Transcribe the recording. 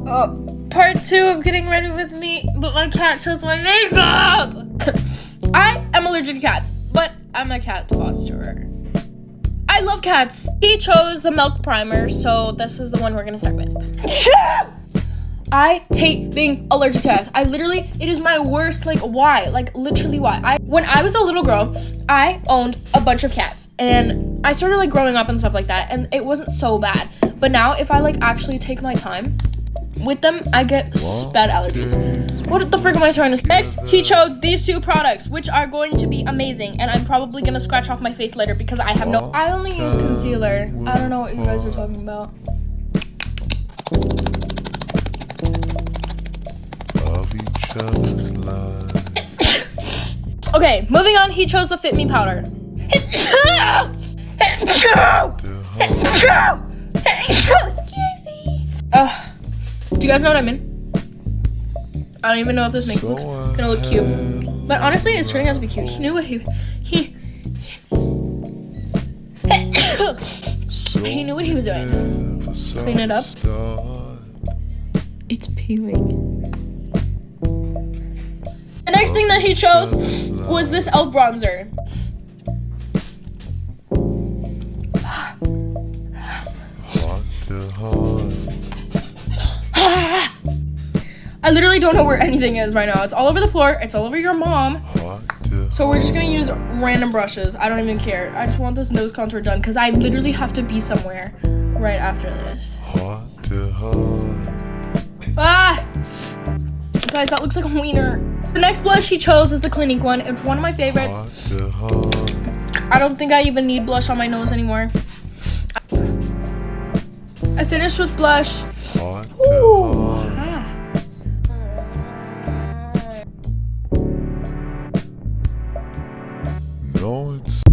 Part 2 of getting ready with me, but my cat chose my makeup. I am allergic to cats, but I'm a cat fosterer. I love cats. He chose the milk primer, so this is the one we're gonna start with. I hate being allergic to cats. It is my worst, why? Literally why? When I was a little girl, I owned a bunch of cats, and I started, growing up and stuff like that, and it wasn't so bad. But now, if I, actually take my time with them, I get bad allergies. What the frick am I trying to say? Next, he chose these 2 products, which are going to be amazing, and I'm probably gonna scratch off my face later because I only use concealer. I don't know what you guys are talking about. Okay, moving on, he chose the Fit Me powder. Excuse me. Do you guys know what I mean? I don't even know if this makeup looks gonna look cute. But honestly, it's turning out to be cute. He knew what he knew what he was doing. Clean it up. It's peeling. The next thing that he chose was this e.l.f. bronzer. I literally don't know where anything is right now. It's all over the floor. It's all over your mom. So we're just gonna use random brushes. I don't even care. I just want this nose contour done because I literally have to be somewhere right after this. Guys, that looks like a wiener. The next blush he chose is the Clinique one. It's one of my favorites. I don't think I even need blush on my nose anymore. I finished with blush. Ooh. No, it's